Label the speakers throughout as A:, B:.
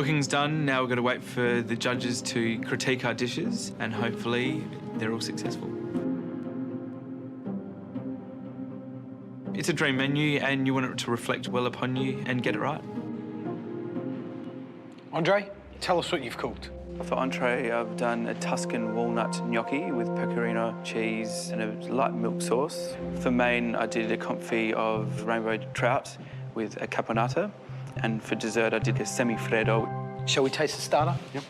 A: cooking's done. Now we've got to wait for the judges to critique our dishes, and hopefully they're all successful. It's a dream menu, and you want it to reflect well upon you and get it right.
B: Andre, tell us what you've cooked.
A: For entree, I've done a Tuscan walnut gnocchi with pecorino cheese and a light milk sauce. For main, I did a confit of rainbow trout with a caponata. And for dessert, I did a semi-freddo.
B: Shall we taste the starter?
A: Yep.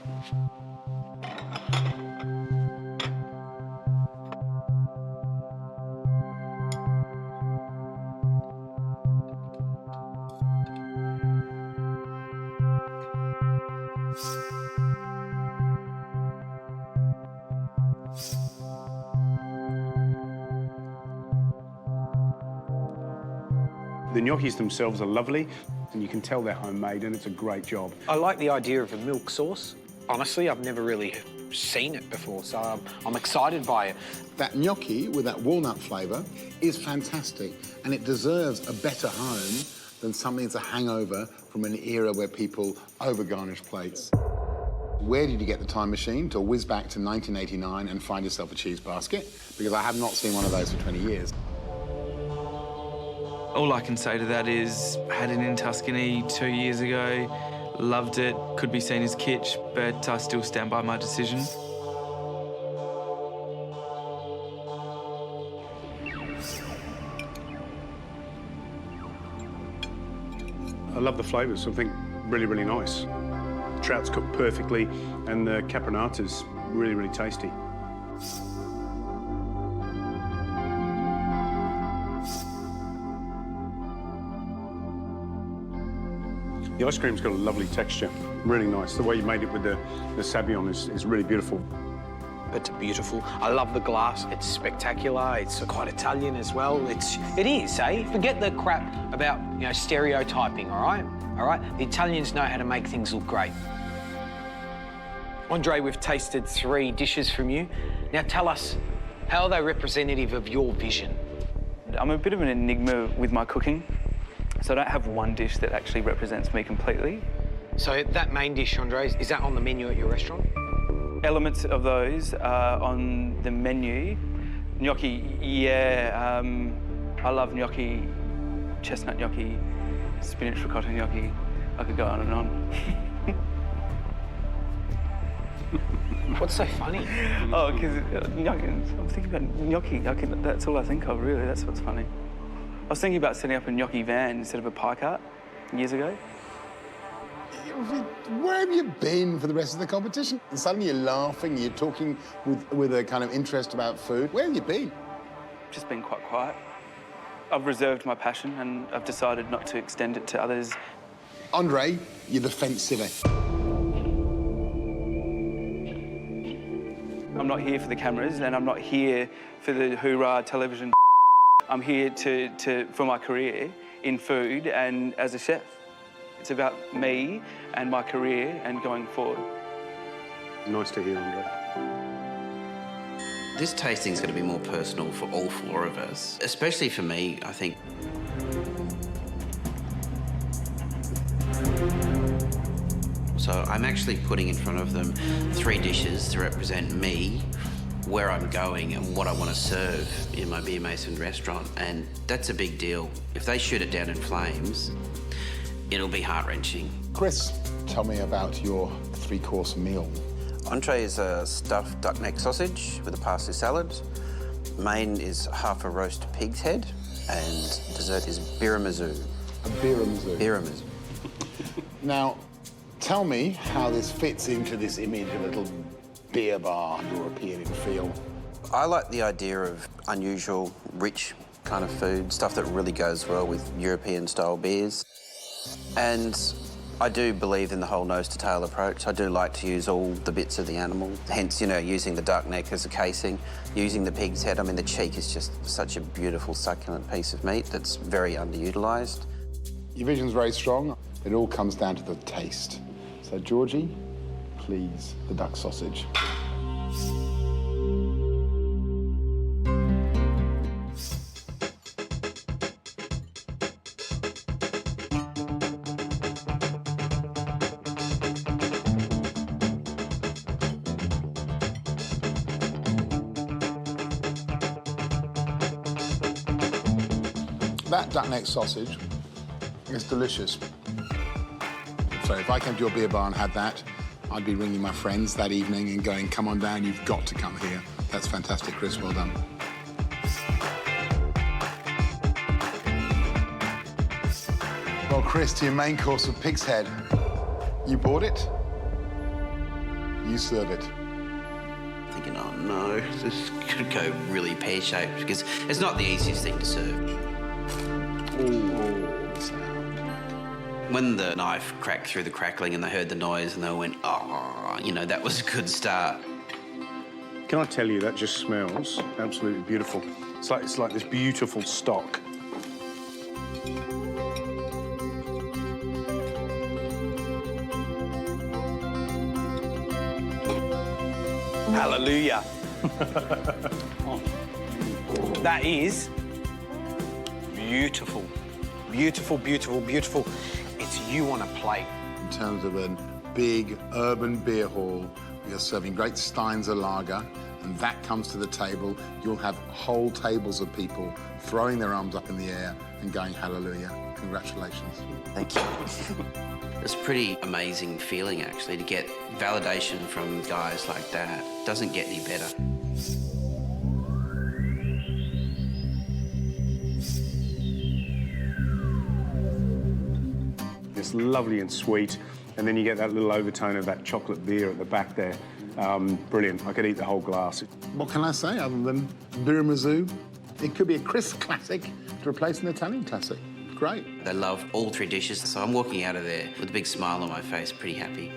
C: The gnocchis themselves are lovely, and you can tell they're homemade, and it's a great job.
B: I like the idea of a milk sauce. Honestly, I've never really seen it before, so I'm excited by it.
D: That gnocchi with that walnut flavour is fantastic, and it deserves a better home than something that's a hangover from an era where people over-garnish plates. Where did you get the time machine to whiz back to 1989 and find yourself a cheese basket? Because I have not seen one of those for 20 years.
A: All I can say to that is, I had it in Tuscany 2 years ago, loved it, could be seen as kitsch, but I still stand by my decision.
C: I love the flavours, I think really, really nice. Trout's cooked perfectly, and the caponata's really, really tasty. The ice cream's got a lovely texture, really nice. The way you made it with the Savion is really beautiful.
B: It's beautiful. I love the glass. It's spectacular. It's quite Italian as well. It is, eh? Forget the crap about, stereotyping, all right? All right? The Italians know how to make things look great. Andre, we've tasted 3 dishes from you. Now tell us, how are they representative of your vision?
A: I'm a bit of an enigma with my cooking, so I don't have one dish that actually represents me completely.
B: So that main dish, Andre, is that on the menu at your restaurant?
A: Elements of those are on the menu. Gnocchi, yeah, I love gnocchi, chestnut gnocchi, spinach ricotta gnocchi. I could go on and on.
B: What's so funny?
A: Oh, because I'm thinking about gnocchi. That's all I think of, really. That's what's funny. I was thinking about setting up a gnocchi van instead of a pie cart years ago.
D: Where have you been for the rest of the competition? And suddenly you're laughing, you're talking with a kind of interest about food. Where have you been?
A: Just been quite quiet. I've reserved my passion and I've decided not to extend it to others.
D: Andre, you're the fence sitter.
A: I'm not here for the cameras and I'm not here for the hoorah television. I'm here for my career in food and as a chef. It's about me and my career and going forward.
C: Nice to hear, Andre.
E: This tasting's going to be more personal for all 4 of us, especially for me, I think. So I'm actually putting in front of them 3 dishes to represent me, where I'm going and what I want to serve in my Beer Mason restaurant, and that's a big deal. If they shoot it down in flames, it'll be heart-wrenching.
D: Chris, tell me about your 3-course meal.
E: Entree is a stuffed duck neck sausage with a parsley salad. Main is half a roast pig's head, and dessert is biramizu.
D: A biramizu.
E: Biramizu.
D: Now, tell me how this fits into this image of a little beer bar, European in feel.
E: I like the idea of unusual, rich kind of food, stuff that really goes well with European-style beers. And I do believe in the whole nose-to-tail approach. I do like to use all the bits of the animal, hence, using the duck neck as a casing, using the pig's head. I mean, the cheek is just such a beautiful, succulent piece of meat that's very underutilised.
D: Your vision's very strong. It all comes down to the taste. So, Georgie, please, the duck sausage. That duck neck sausage is delicious. So if I came to your beer bar and had that, I'd be ringing my friends that evening and going, come on down, you've got to come here. That's fantastic, Chris, well done. Well, Chris, to your main course of pig's head. You bought it, you serve it.
E: Thinking, oh no, this could go really pear-shaped because it's not the easiest thing to serve.
D: Oh, the sound.
E: When the knife cracked through the crackling and they heard the noise and they went, oh, you know, that was a good start.
C: Can I tell you, that just smells absolutely beautiful. It's like this beautiful stock.
B: Hallelujah. That is beautiful. Beautiful, beautiful, beautiful. It's you on a plate.
D: In terms of a big urban beer hall, we are serving great Steins of lager, and that comes to the table. You'll have whole tables of people throwing their arms up in the air and going, hallelujah. Congratulations.
E: Thank you. It's a pretty amazing feeling, actually, to get validation from guys like that. Doesn't get any better.
C: It's lovely and sweet, and then you get that little overtone of that chocolate beer at the back there. Brilliant. I could eat the whole glass.
D: What can I say other than Biramizu? It could be a crisp classic to replace an Italian classic. Great.
E: They love all three dishes, so I'm walking out of there with a big smile on my face, pretty happy.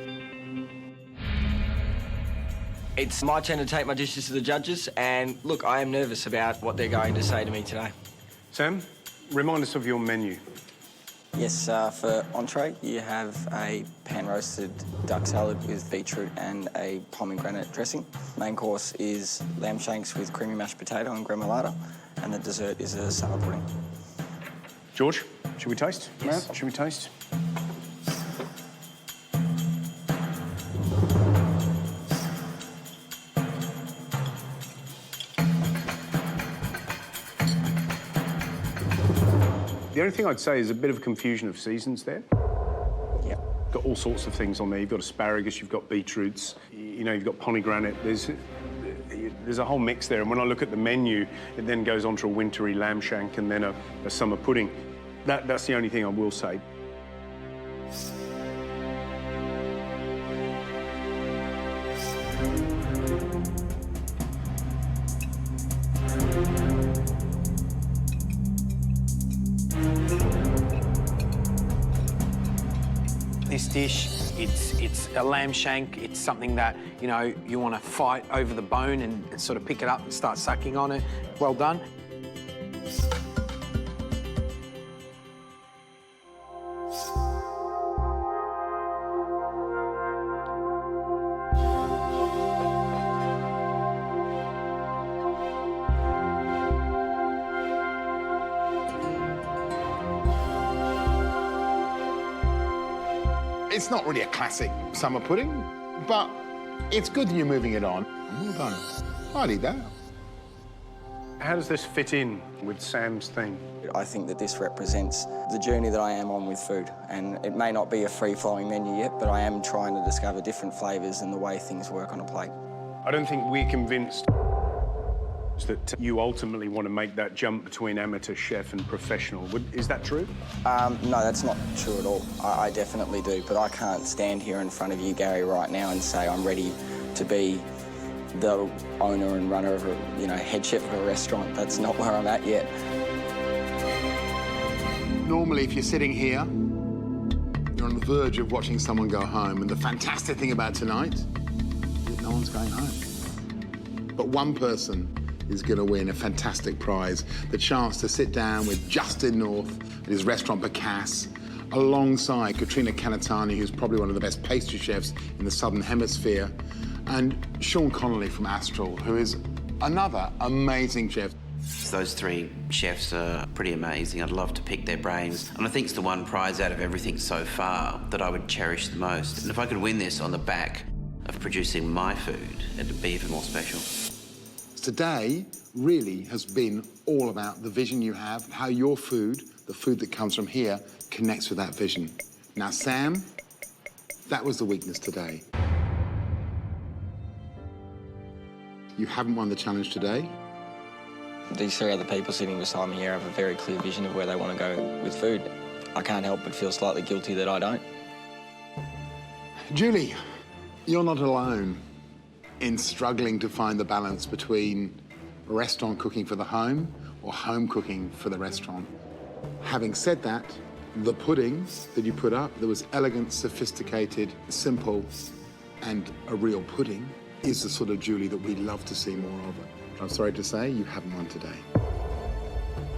F: It's my turn to take my dishes to the judges, and look, I am nervous about what they're going to say to me today.
C: Sam, remind us of your menu.
F: Yes, for entree, you have a pan-roasted duck salad with beetroot and a pomegranate dressing. Main course is lamb shanks with creamy mashed potato and gremolata, and the dessert is a salad pudding.
C: George, should we taste?
F: Yes.
C: Matt, should we taste? The only thing I'd say is a bit of confusion of seasons there.
F: Yep.
C: Got all sorts of things on there. You've got asparagus, you've got beetroots, you know, you've got pomegranate. There's a whole mix there. And when I look at the menu, it then goes on to a wintry lamb shank and then a summer pudding. That's the only thing I will say.
B: This dish, it's a lamb shank. It's something that, you know, you want to fight over the bone and sort of pick it up and start sucking on it. Well done.
D: It's not really a classic summer pudding, but it's good that you're moving it on. Well done. I'd eat that.
C: How does this fit in with Sam's thing?
F: I think that this represents the journey that I am on with food, and it may not be a free-flowing menu yet, but I am trying to discover different flavours and the way things work on a plate.
C: I don't think we're convinced that you ultimately want to make that jump between amateur chef and professional. Is that true?
F: No, that's not true at all. I definitely do, but I can't stand here in front of you, Gary, right now and say I'm ready to be the owner and runner of a, head chef of a restaurant. That's not where I'm at yet.
D: Normally, if you're sitting here, you're on the verge of watching someone go home, and the fantastic thing about tonight is no one's going home. But one person is going to win a fantastic prize, the chance to sit down with Justin North at his restaurant Picasse, alongside Katrina Canatani, who's probably one of the best pastry chefs in the Southern Hemisphere, and Sean Connolly from Astral, who is another amazing chef.
E: Those three chefs are pretty amazing. I'd love to pick their brains. And I think it's the one prize out of everything so far that I would cherish the most. And if I could win this on the back of producing my food, it'd be even more special.
D: Today really has been all about the vision you have, how your food, the food that comes from here, connects with that vision. Now, Sam, that was the weakness today. You haven't won the challenge today.
F: These three other people sitting beside me here have a very clear vision of where they want to go with food. I can't help but feel slightly guilty that I don't.
D: Julie, you're not alone in struggling to find the balance between restaurant cooking for the home or home cooking for the restaurant. Having said that, the pudding that you put up, that was elegant, sophisticated, simple, and a real pudding, is the sort of Julie that we'd love to see more of. I'm sorry to say, you haven't won today.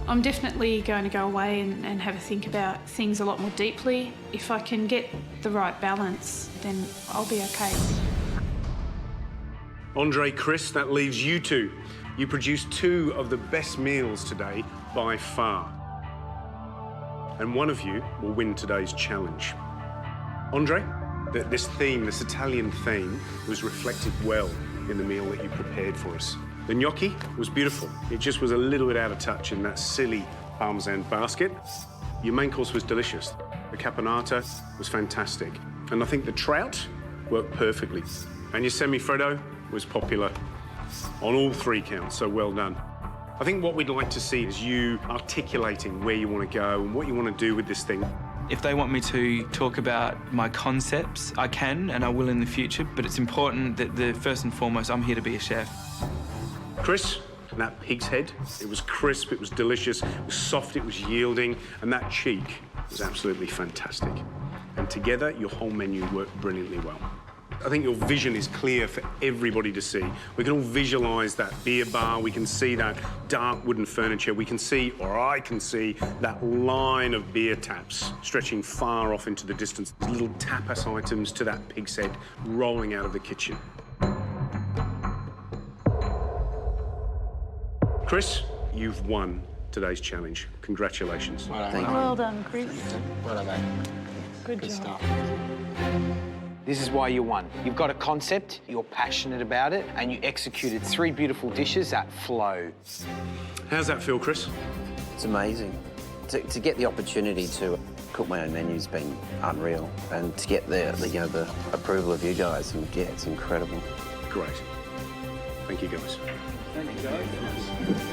G: I'm definitely going to go away and have a think about things a lot more deeply. If I can get the right balance, then I'll be okay.
C: Andre, Chris, that leaves you two. You produced two of the best meals today by far. And one of you will win today's challenge. Andre, this theme, this Italian theme, was reflected well in the meal that you prepared for us. The gnocchi was beautiful. It just was a little bit out of touch in that silly Parmesan basket. Your main course was delicious. The caponata was fantastic. And I think the trout worked perfectly. And your semi-freddo was popular on all three counts, so well done. I think what we'd like to see is you articulating where you want to go and what you want to do with this thing.
A: If they want me to talk about my concepts, I can and I will in the future, but it's important that first and foremost, I'm here to be a chef.
C: Chris, that pig's head, it was crisp, it was delicious, it was soft, it was yielding, and that cheek was absolutely fantastic. And together, your whole menu worked brilliantly well. I think your vision is clear for everybody to see. We can all visualise that beer bar, we can see that dark wooden furniture, we can see, or I can see, that line of beer taps stretching far off into the distance. Little tapas items to that pig's head rolling out of the kitchen. Chris, you've won today's challenge. Congratulations.
G: Well done, Chris.
F: Well done, mate.
G: Good
F: Good
G: job.
F: stuff.
B: This is why you won. You've got a concept, you're passionate about it, and you executed three beautiful dishes that flow.
C: How's that feel, Chris?
E: It's amazing. To get the opportunity to cook my own menu's been unreal, and to get the approval of you guys, and yeah, it's incredible.
C: Great. Thank you, guys.
A: Thank you, guys.